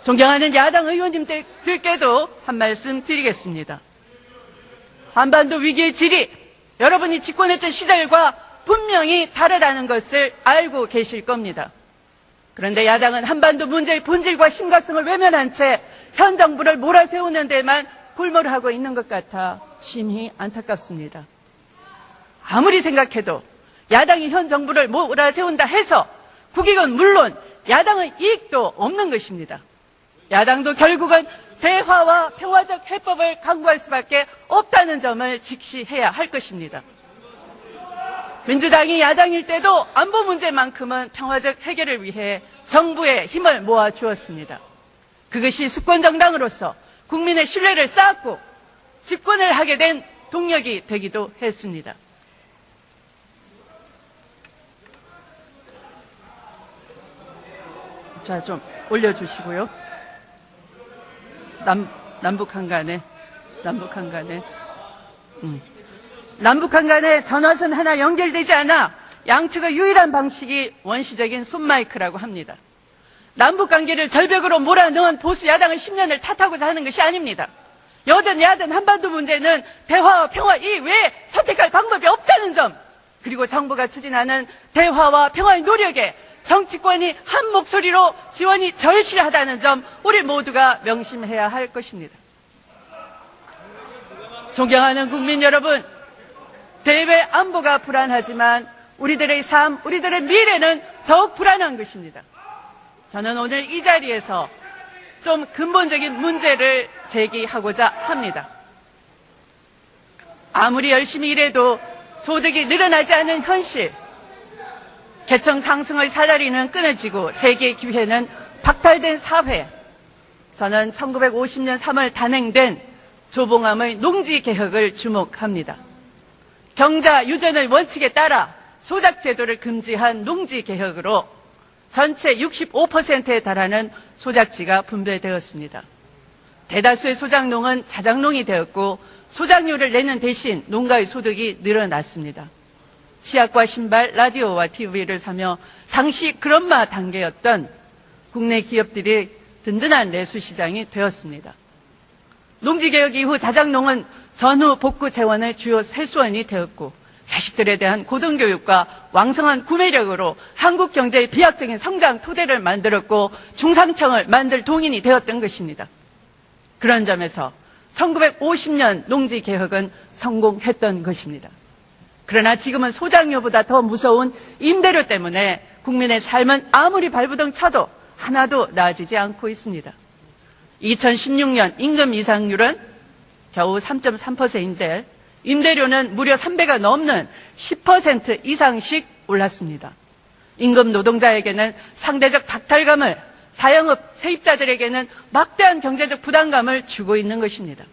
존경하는 야당 의원님들께도 한 말씀 드리겠습니다. 한반도 위기의 질이 여러분이 집권했던 시절과 분명히 다르다는 것을 알고 계실 겁니다. 그런데 야당은 한반도 문제의 본질과 심각성을 외면한 채 현 정부를 몰아세우는 데만 골몰을 하고 있는 것 같아 심히 안타깝습니다. 아무리 생각해도 야당이 현 정부를 몰아세운다 해서 국익은 물론 야당의 이익도 없는 것입니다. 야당도 결국은 대화와 평화적 해법을 강구할 수밖에 없다는 점을 직시해야 할 것입니다. 민주당이 야당일 때도 안보 문제만큼은 평화적 해결을 위해 정부의 힘을 모아주었습니다. 그것이 수권정당으로서 국민의 신뢰를 쌓았고 집권을 하게 된 동력이 되기도 했습니다. 자, 좀 올려주시고요. 남북 한간에 전화선 하나 연결되지 않아 양측의 유일한 방식이 원시적인 손마이크라고 합니다. 남북관계를 절벽으로 몰아넣은 보수 야당의 10년을 탓하고자 하는 것이 아닙니다. 여든 야든 한반도 문제는 대화와 평화 이외에 선택할 방법이 없다는 점, 그리고 정부가 추진하는 대화와 평화의 노력에 정치권이 한 목소리로 지원이 절실하다는 점 우리 모두가 명심해야 할 것입니다. 존경하는 국민 여러분, 대외 안보가 불안하지만 우리들의 삶, 우리들의 미래는 더욱 불안한 것입니다. 저는 오늘 이 자리에서 좀 근본적인 문제를 제기하고자 합니다. 아무리 열심히 일해도 소득이 늘어나지 않은 현실, 계층 상승의 사다리는 끊어지고 재기의 기회는 박탈된 사회. 저는 1950년 3월 단행된 조봉암의 농지개혁을 주목합니다. 경자 유전의 원칙에 따라 소작제도를 금지한 농지개혁으로 전체 65%에 달하는 소작지가 분배되었습니다. 대다수의 소작농은 자작농이 되었고 소작료를 내는 대신 농가의 소득이 늘어났습니다. 치약과 신발, 라디오와 TV를 사며 당시 그런마 단계였던 국내 기업들이 든든한 내수시장이 되었습니다. 농지개혁 이후 자작농은 전후 복구 재원의 주요 세수원이 되었고 자식들에 대한 고등교육과 왕성한 구매력으로 한국 경제의 비약적인 성장 토대를 만들었고 중상층을 만들 동인이 되었던 것입니다. 그런 점에서 1950년 농지개혁은 성공했던 것입니다. 그러나 지금은 소작료보다 더 무서운 임대료 때문에 국민의 삶은 아무리 발부등 쳐도 하나도 나아지지 않고 있습니다. 2016년 임금 이상률은 겨우 3.3%인데 임대료는 무려 3배가 넘는 10% 이상씩 올랐습니다. 임금 노동자에게는 상대적 박탈감을, 자영업 세입자들에게는 막대한 경제적 부담감을 주고 있는 것입니다.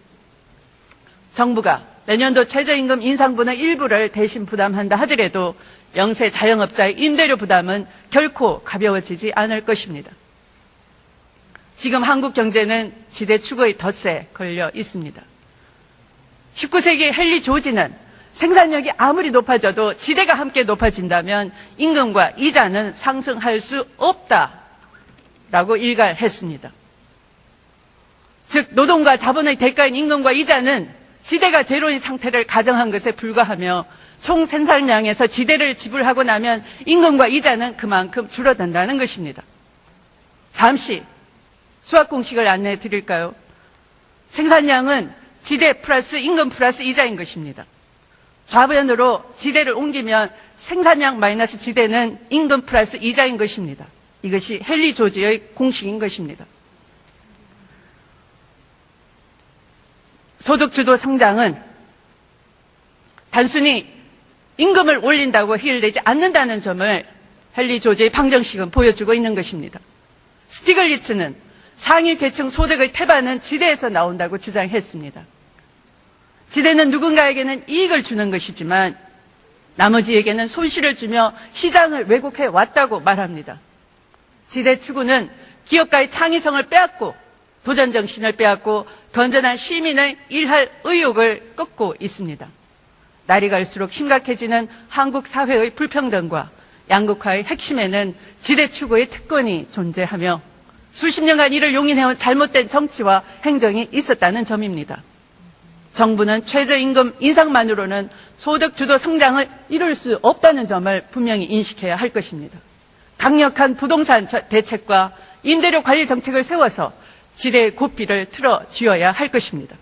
정부가 내년도 최저임금 인상분의 일부를 대신 부담한다 하더라도 영세 자영업자의 임대료 부담은 결코 가벼워지지 않을 것입니다. 지금 한국 경제는 지대 추구의 덫에 걸려 있습니다. 19세기 헨리 조지는 생산력이 아무리 높아져도 지대가 함께 높아진다면 임금과 이자는 상승할 수 없다라고 일갈했습니다. 즉 노동과 자본의 대가인 임금과 이자는 지대가 제로인 상태를 가정한 것에 불과하며 총 생산량에서 지대를 지불하고 나면 임금과 이자는 그만큼 줄어든다는 것입니다. 잠시 수학 공식을 안내해 드릴까요? 생산량은 지대 플러스 임금 플러스 이자인 것입니다. 좌변으로 지대를 옮기면 생산량 마이너스 지대는 임금 플러스 이자인 것입니다. 이것이 헨리 조지의 공식인 것입니다. 소득주도 성장은 단순히 임금을 올린다고 해결되지 않는다는 점을 헨리 조지의 방정식은 보여주고 있는 것입니다. 스티글리츠는 상위 계층 소득의 태반은 지대에서 나온다고 주장했습니다. 지대는 누군가에게는 이익을 주는 것이지만 나머지에게는 손실을 주며 시장을 왜곡해 왔다고 말합니다. 지대 추구는 기업가의 창의성을 빼앗고 도전 정신을 빼앗고 건전한 시민의 일할 의욕을 꺾고 있습니다. 날이 갈수록 심각해지는 한국 사회의 불평등과 양극화의 핵심에는 지대 추구의 특권이 존재하며 수십 년간 이를 용인해온 잘못된 정치와 행정이 있었다는 점입니다. 정부는 최저임금 인상만으로는 소득주도 성장을 이룰 수 없다는 점을 분명히 인식해야 할 것입니다. 강력한 부동산 대책과 임대료 관리 정책을 세워서 지대의 고삐를 틀어쥐어야 할 것입니다.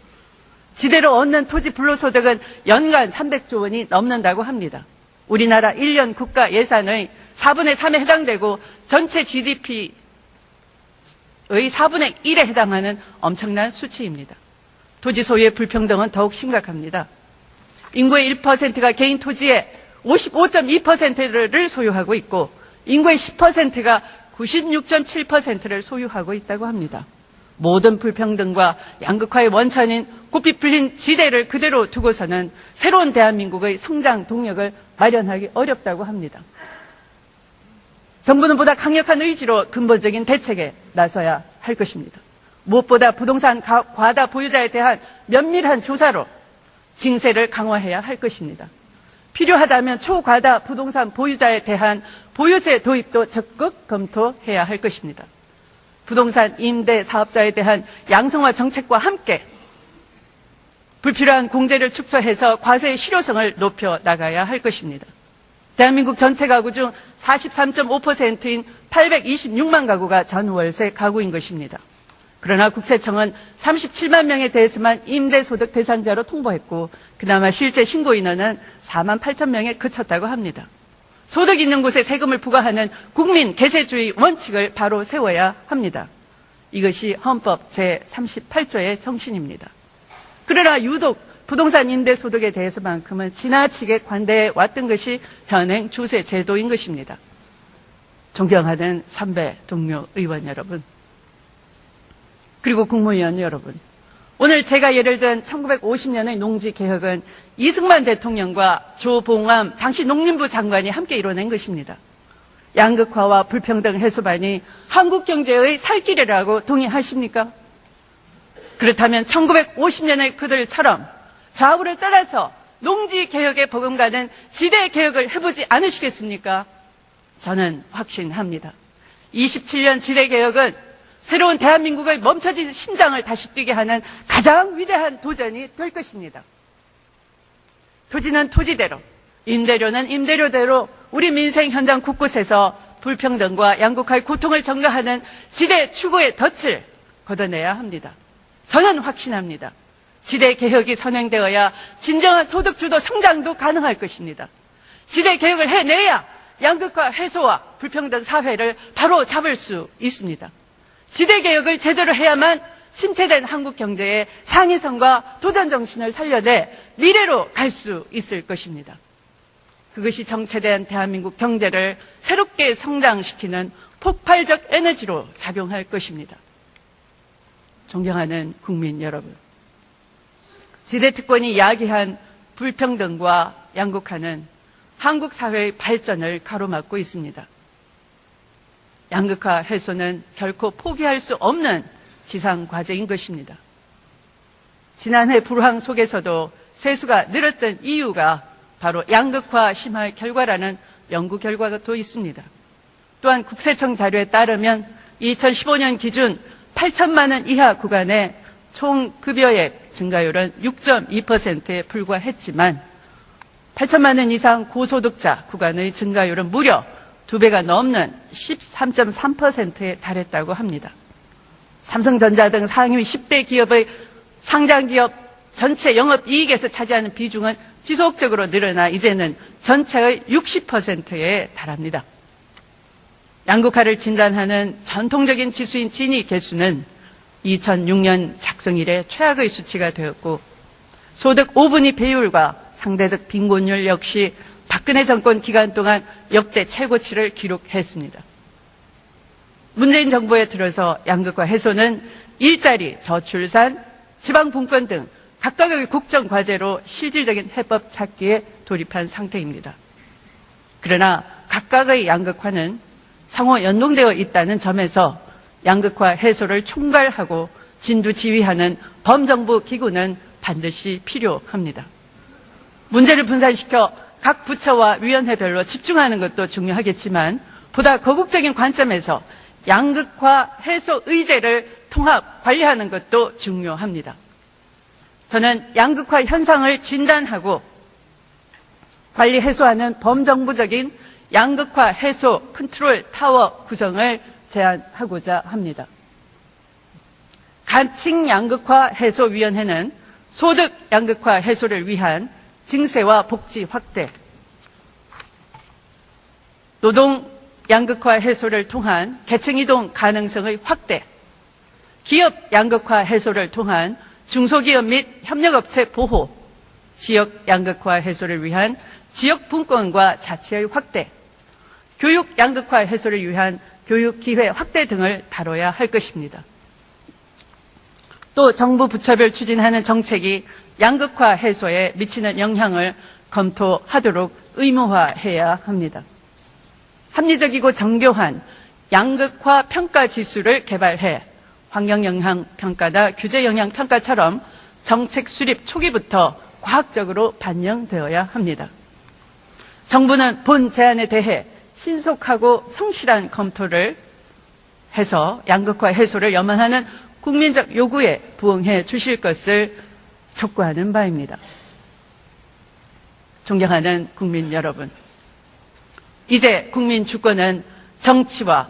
지대로 얻는 토지 불로소득은 연간 300조 원이 넘는다고 합니다. 우리나라 1년 국가 예산의 4분의 3에 해당되고 전체 GDP의 4분의 1에 해당하는 엄청난 수치입니다. 토지 소유의 불평등은 더욱 심각합니다. 인구의 1%가 개인 토지의 55.2%를 소유하고 있고 인구의 10%가 96.7%를 소유하고 있다고 합니다. 모든 불평등과 양극화의 원천인 고삐 풀린 지대를 그대로 두고서는 새로운 대한민국의 성장 동력을 마련하기 어렵다고 합니다. 정부는 보다 강력한 의지로 근본적인 대책에 나서야 할 것입니다. 무엇보다 부동산 과다 보유자에 대한 면밀한 조사로 징세를 강화해야 할 것입니다. 필요하다면 초과다 부동산 보유자에 대한 보유세 도입도 적극 검토해야 할 것입니다. 부동산 임대 사업자에 대한 양성화 정책과 함께 불필요한 공제를 축소해서 과세의 실효성을 높여 나가야 할 것입니다. 대한민국 전체 가구 중 43.5%인 826만 가구가 전월세 가구인 것입니다. 그러나 국세청은 37만 명에 대해서만 임대소득 대상자로 통보했고 그나마 실제 신고 인원은 4만 8천 명에 그쳤다고 합니다. 소득 있는 곳에 세금을 부과하는 국민 계세주의 원칙을 바로 세워야 합니다. 이것이 헌법 제38조의 정신입니다. 그러나 유독 부동산 임대소득에 대해서만큼은 지나치게 관대해 왔던 것이 현행 조세 제도인 것입니다. 존경하는 선배 동료 의원 여러분, 그리고 국무위원 여러분, 오늘 제가 예를 든 1950년의 농지개혁은 이승만 대통령과 조봉암 당시 농림부 장관이 함께 이뤄낸 것입니다. 양극화와 불평등 해소반이 한국 경제의 살길이라고 동의하십니까? 그렇다면 1950년의 그들처럼 좌우를 떠나서 농지개혁에 버금가는 지대개혁을 해보지 않으시겠습니까? 저는 확신합니다. 27년 지대개혁은 새로운 대한민국의 멈춰진 심장을 다시 뛰게 하는 가장 위대한 도전이 될 것입니다. 토지는 토지대로, 임대료는 임대료대로 우리 민생 현장 곳곳에서 불평등과 양극화의 고통을 전가하는 지대 추구의 덫을 걷어내야 합니다. 저는 확신합니다. 지대 개혁이 선행되어야 진정한 소득주도 성장도 가능할 것입니다. 지대 개혁을 해내야 양극화 해소와 불평등 사회를 바로 잡을 수 있습니다. 지대 개혁을 제대로 해야만 침체된 한국 경제의 창의성과 도전 정신을 살려내 미래로 갈 수 있을 것입니다. 그것이 정체된 대한민국 경제를 새롭게 성장시키는 폭발적 에너지로 작용할 것입니다. 존경하는 국민 여러분, 지대특권이 야기한 불평등과 양극화는 한국 사회의 발전을 가로막고 있습니다. 양극화 해소는 결코 포기할 수 없는 지상과제인 것입니다. 지난해 불황 속에서도 세수가 늘었던 이유가 바로 양극화 심화의 결과라는 연구 결과가 또 있습니다. 또한 국세청 자료에 따르면 2015년 기준 8천만 원 이하 구간의 총 급여액 증가율은 6.2%에 불과했지만 8천만 원 이상 고소득자 구간의 증가율은 무려 2배가 넘는 13.3%에 달했다고 합니다. 삼성전자 등 상위 10대 기업의 상장기업 전체 영업이익에서 차지하는 비중은 지속적으로 늘어나 이제는 전체의 60%에 달합니다. 양극화를 진단하는 전통적인 지수인 지니 개수는 2006년 작성 이래 최악의 수치가 되었고 소득 5분위 배율과 상대적 빈곤율 역시 박근혜 정권 기간 동안 역대 최고치를 기록했습니다. 문재인 정부에 들어서 양극화 해소는 일자리, 저출산, 지방분권 등 각각의 국정 과제로 실질적인 해법 찾기에 돌입한 상태입니다. 그러나 각각의 양극화는 상호 연동되어 있다는 점에서 양극화 해소를 총괄하고 진두지휘하는 범정부 기구는 반드시 필요합니다. 문제를 분산시켜 각 부처와 위원회별로 집중하는 것도 중요하겠지만 보다 거국적인 관점에서 양극화 해소 의제를 통합 관리하는 것도 중요합니다. 저는 양극화 현상을 진단하고 관리 해소하는 범정부적인 양극화 해소 컨트롤 타워 구성을 제안하고자 합니다. 가칭 양극화 해소위원회는 소득 양극화 해소를 위한 증세와 복지 확대, 노동 양극화 해소를 통한 계층 이동 가능성의 확대, 기업 양극화 해소를 통한 중소기업 및 협력업체 보호, 지역 양극화 해소를 위한 지역 분권과 자치의 확대, 교육 양극화 해소를 위한 교육 기회 확대 등을 다뤄야 할 것입니다. 또 정부 부처별 추진하는 정책이 양극화 해소에 미치는 영향을 검토하도록 의무화해야 합니다. 합리적이고 정교한 양극화 평가 지수를 개발해 환경영향평가나 규제영향평가처럼 정책 수립 초기부터 과학적으로 반영되어야 합니다. 정부는 본 제안에 대해 신속하고 성실한 검토를 해서 양극화 해소를 염원하는 국민적 요구에 부응해 주실 것을 촉구하는 바입니다. 존경하는 국민 여러분, 이제 국민 주권은 정치와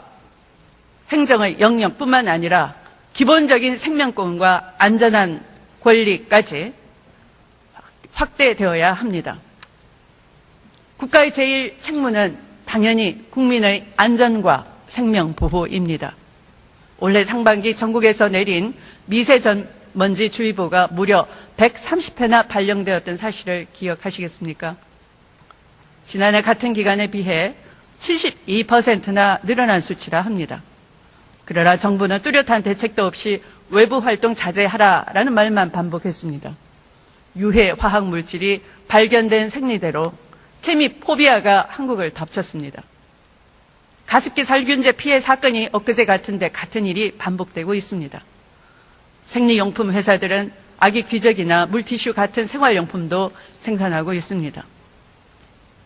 행정의 영역뿐만 아니라 기본적인 생명권과 안전한 권리까지 확대되어야 합니다. 국가의 제1 책무는 당연히 국민의 안전과 생명 보호입니다. 올해 상반기 전국에서 내린 미세먼지 주의보가 무려 130회나 발령되었던 사실을 기억하시겠습니까? 지난해 같은 기간에 비해 72%나 늘어난 수치라 합니다. 그러나 정부는 뚜렷한 대책도 없이 외부 활동 자제하라라는 말만 반복했습니다. 유해 화학 물질이 발견된 생리대로 케미포비아가 한국을 덮쳤습니다. 가습기 살균제 피해 사건이 엊그제 같은데 같은 일이 반복되고 있습니다. 생리용품 회사들은 아기 귀적이나 물티슈 같은 생활용품도 생산하고 있습니다.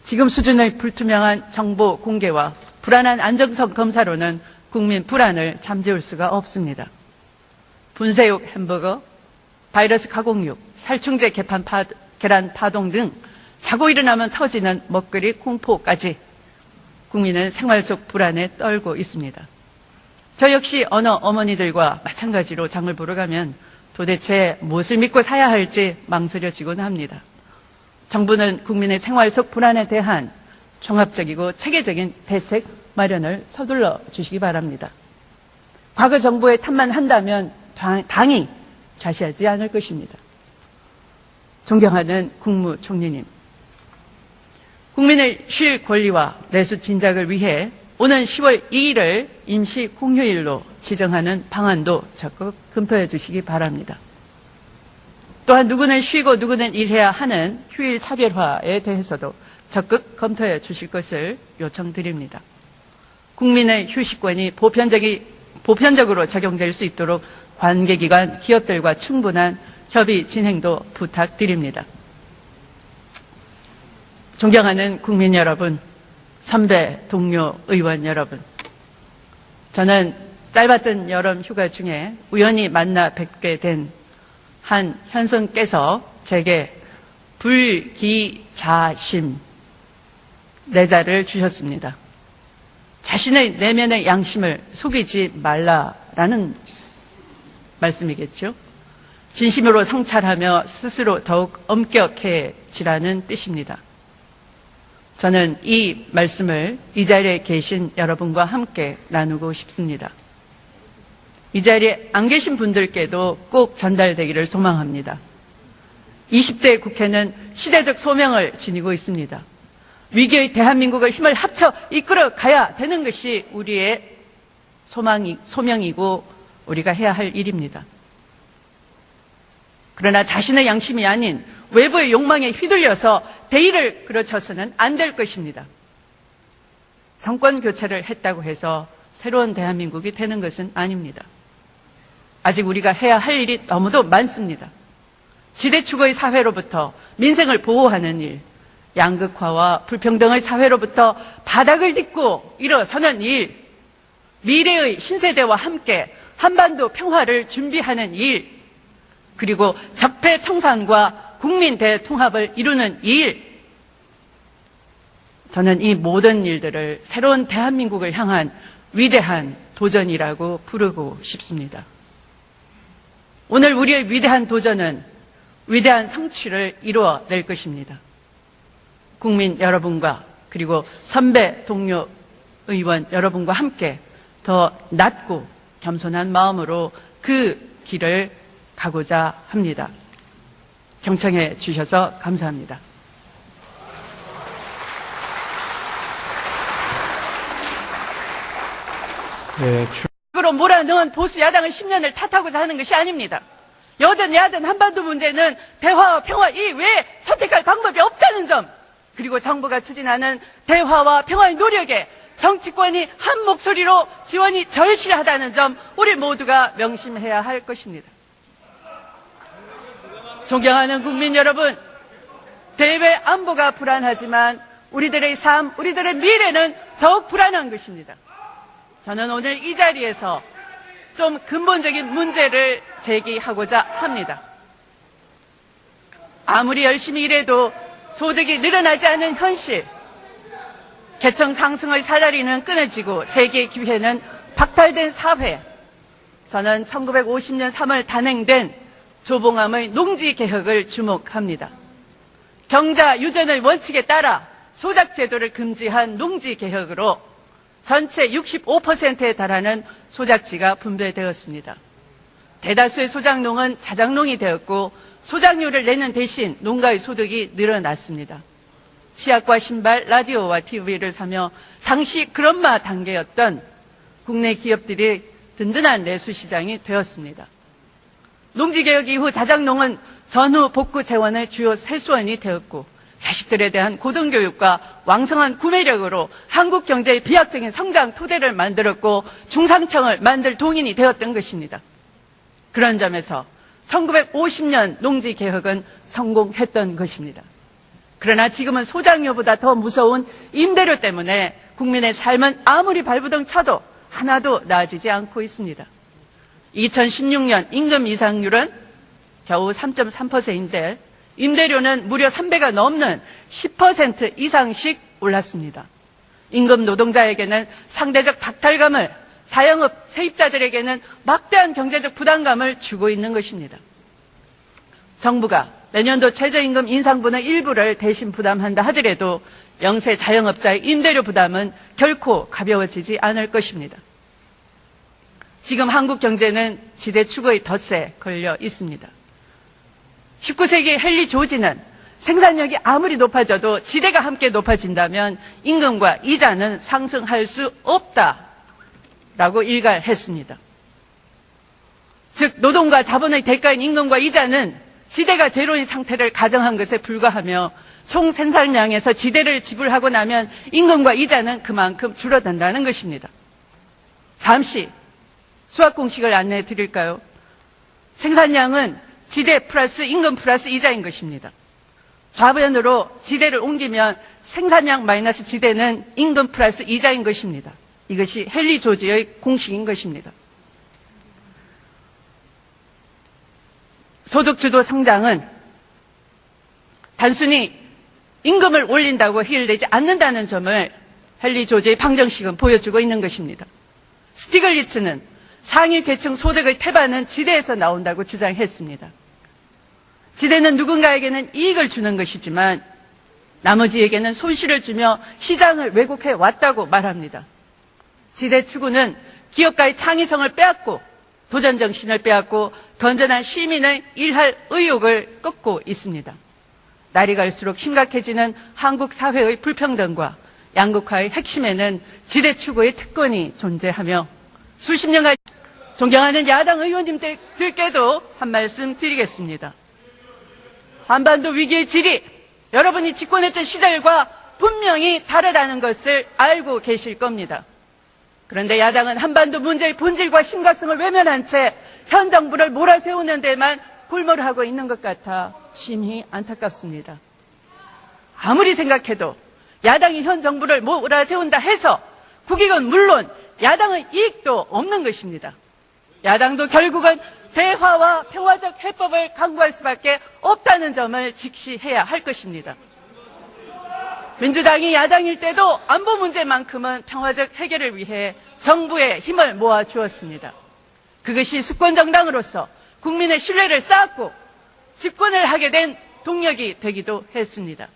지금 수준의 불투명한 정보 공개와 불안한 안정성 검사로는 국민 불안을 잠재울 수가 없습니다. 분쇄육 햄버거, 바이러스 가공육, 살충제 계란 파동 등 자고 일어나면 터지는 먹거리 공포까지 국민은 생활 속 불안에 떨고 있습니다. 저 역시 어느 어머니들과 마찬가지로 장을 보러 가면 도대체 무엇을 믿고 사야 할지 망설여지곤 합니다. 정부는 국민의 생활 속 불안에 대한 종합적이고 체계적인 대책 마련을 서둘러 주시기 바랍니다. 과거 정부의 탓만 한다면 당이 좌시하지 않을 것입니다. 존경하는 국무총리님, 국민의 쉴 권리와 내수 진작을 위해 오는 10월 2일을 임시 공휴일로 지정하는 방안도 적극 검토해 주시기 바랍니다. 또한 누구는 쉬고 누구는 일해야 하는 휴일 차별화에 대해서도 적극 검토해 주실 것을 요청드립니다. 국민의 휴식권이 보편적으로 적용될 수 있도록 관계기관, 기업들과 충분한 협의 진행도 부탁드립니다. 존경하는 국민 여러분, 선배, 동료, 의원 여러분, 저는 짧았던 여름 휴가 중에 우연히 만나 뵙게 된 한 현성께서 제게 불기자심 내자를 주셨습니다. 자신의 내면의 양심을 속이지 말라라는 말씀이겠죠. 진심으로 성찰하며 스스로 더욱 엄격해지라는 뜻입니다. 저는 이 말씀을 이 자리에 계신 여러분과 함께 나누고 싶습니다. 이 자리에 안 계신 분들께도 꼭 전달되기를 소망합니다. 20대 국회는 시대적 소명을 지니고 있습니다. 위기의 대한민국을 힘을 합쳐 이끌어 가야 되는 것이 우리의 소명이고 우리가 해야 할 일입니다. 그러나 자신의 양심이 아닌 외부의 욕망에 휘둘려서 대의를 그르쳐서는 안 될 것입니다. 정권 교체를 했다고 해서 새로운 대한민국이 되는 것은 아닙니다. 아직 우리가 해야 할 일이 너무도 많습니다. 지대추구의 사회로부터 민생을 보호하는 일, 양극화와 불평등의 사회로부터 바닥을 딛고 일어서는 일, 미래의 신세대와 함께 한반도 평화를 준비하는 일, 그리고 적폐청산과 국민 대통합을 이루는 일, 저는 이 모든 일들을 새로운 대한민국을 향한 위대한 도전이라고 부르고 싶습니다. 오늘 우리의 위대한 도전은 위대한 성취를 이루어낼 것입니다. 국민 여러분과 그리고 선배 동료 의원 여러분과 함께 더 낮고 겸손한 마음으로 그 길을 가고자 합니다. 경청해 주셔서 감사합니다. 으로 몰아넣은 보수 야당의 10년을 탓하고자 하는 것이 아닙니다. 여든 야든 한반도 문제는 대화와 평화 이외에 선택할 방법이 없다는 점, 그리고 정부가 추진하는 대화와 평화의 노력에 정치권이 한 목소리로 지원이 절실하다는 점, 우리 모두가 명심해야 할 것입니다. 존경하는 국민 여러분, 대외 안보가 불안하지만 우리들의 삶, 우리들의 미래는 더욱 불안한 것입니다. 저는 오늘 이 자리에서 좀 근본적인 문제를 제기하고자 합니다. 아무리 열심히 일해도 소득이 늘어나지 않은 현실, 계층 상승의 사다리는 끊어지고 재기의 기회는 박탈된 사회, 저는 1950년 3월 단행된 조봉암의 농지개혁을 주목합니다. 경자 유전의 원칙에 따라 소작제도를 금지한 농지개혁으로 전체 65%에 달하는 소작지가 분배되었습니다. 대다수의 소작농은 자작농이 되었고 소작료를 내는 대신 농가의 소득이 늘어났습니다. 치약과 신발, 라디오와 TV를 사며 당시 그런마 단계였던 국내 기업들이 든든한 내수시장이 되었습니다. 농지개혁 이후 자작농은 전후 복구 재원의 주요 세수원이 되었고 자식들에 대한 고등교육과 왕성한 구매력으로 한국 경제의 비약적인 성장 토대를 만들었고 중상층을 만들 동인이 되었던 것입니다. 그런 점에서 1950년 농지개혁은 성공했던 것입니다. 그러나 지금은 소작료보다 더 무서운 임대료 때문에 국민의 삶은 아무리 발부둥 쳐도 하나도 나아지지 않고 있습니다. 2016년 임금 이상률은 겨우 3.3%인데 임대료는 무려 3배가 넘는 10% 이상씩 올랐습니다. 임금 노동자에게는 상대적 박탈감을, 자영업 세입자들에게는 막대한 경제적 부담감을 주고 있는 것입니다. 정부가 내년도 최저임금 인상분의 일부를 대신 부담한다 하더라도 영세 자영업자의 임대료 부담은 결코 가벼워지지 않을 것입니다. 지금 한국 경제는 지대 추구의 덫에 걸려 있습니다. 19세기 헨리 조지는 생산력이 아무리 높아져도 지대가 함께 높아진다면 임금과 이자는 상승할 수 없다라고 일갈했습니다. 즉 노동과 자본의 대가인 임금과 이자는 지대가 제로인 상태를 가정한 것에 불과하며 총 생산량에서 지대를 지불하고 나면 임금과 이자는 그만큼 줄어든다는 것입니다. 잠시 수학 공식을 안내해 드릴까요? 생산량은 지대 플러스 임금 플러스 이자인 것입니다. 좌변으로 지대를 옮기면 생산량 마이너스 지대는 임금 플러스 이자인 것입니다. 이것이 헨리 조지의 공식인 것입니다. 소득주도 성장은 단순히 임금을 올린다고 해결되지 않는다는 점을 헨리 조지의 방정식은 보여주고 있는 것입니다. 스티글리츠는 상위 계층 소득의 태반은 지대에서 나온다고 주장했습니다. 지대는 누군가에게는 이익을 주는 것이지만 나머지에게는 손실을 주며 시장을 왜곡해 왔다고 말합니다. 지대 추구는 기업가의 창의성을 빼앗고 도전 정신을 빼앗고 건전한 시민의 일할 의욕을 꺾고 있습니다. 날이 갈수록 심각해지는 한국 사회의 불평등과 양극화의 핵심에는 지대 추구의 특권이 존재하며 수십 년간 존경하는 야당 의원님들께도 한 말씀 드리겠습니다. 한반도 위기의 질이 여러분이 집권했던 시절과 분명히 다르다는 것을 알고 계실 겁니다. 그런데 야당은 한반도 문제의 본질과 심각성을 외면한 채 현 정부를 몰아세우는 데만 골몰하고 있는 것 같아 심히 안타깝습니다. 아무리 생각해도 야당이 현 정부를 몰아세운다 해서 국익은 물론 야당의 이익도 없는 것입니다. 야당도 결국은 대화와 평화적 해법을 강구할 수밖에 없다는 점을 직시해야 할 것입니다. 민주당이 야당일 때도 안보 문제만큼은 평화적 해결을 위해 정부에 힘을 모아 주었습니다. 그것이 수권정당으로서 국민의 신뢰를 쌓았고 집권을 하게 된 동력이 되기도 했습니다.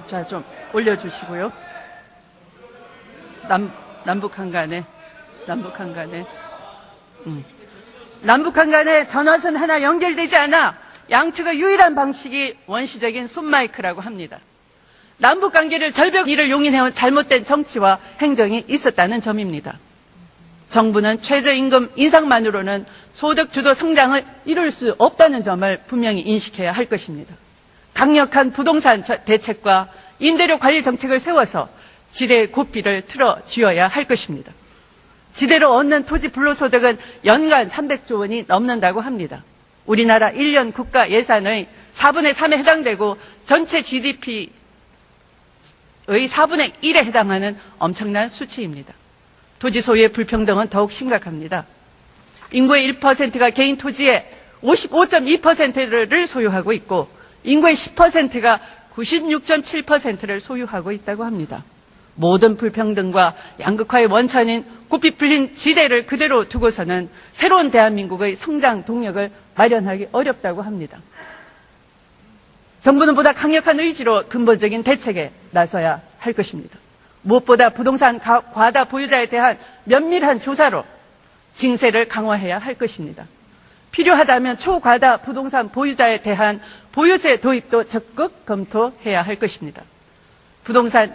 자, 좀 올려주시고요. 남북한 간에 전화선 하나 연결되지 않아 양측의 유일한 방식이 원시적인 손마이크라고 합니다. 남북관계를 절벽위를 용인해온 잘못된 정치와 행정이 있었다는 점입니다. 정부는 최저임금 인상만으로는 소득주도 성장을 이룰 수 없다는 점을 분명히 인식해야 할 것입니다. 강력한 부동산 대책과 임대료 관리 정책을 세워서 지대의 고삐를 틀어쥐어야 할 것입니다. 지대로 얻는 토지 불로소득은 연간 300조 원이 넘는다고 합니다. 우리나라 1년 국가 예산의 4분의 3에 해당되고 전체 GDP의 4분의 1에 해당하는 엄청난 수치입니다. 토지 소유의 불평등은 더욱 심각합니다. 인구의 1%가 개인 토지의 55.2%를 소유하고 있고 인구의 10%가 96.7%를 소유하고 있다고 합니다. 모든 불평등과 양극화의 원천인 고삐 풀린 지대를 그대로 두고서는 새로운 대한민국의 성장 동력을 마련하기 어렵다고 합니다. 정부는 보다 강력한 의지로 근본적인 대책에 나서야 할 것입니다. 무엇보다 부동산 과다 보유자에 대한 면밀한 조사로 징세를 강화해야 할 것입니다. 필요하다면 초과다 부동산 보유자에 대한 보유세 도입도 적극 검토해야 할 것입니다. 부동산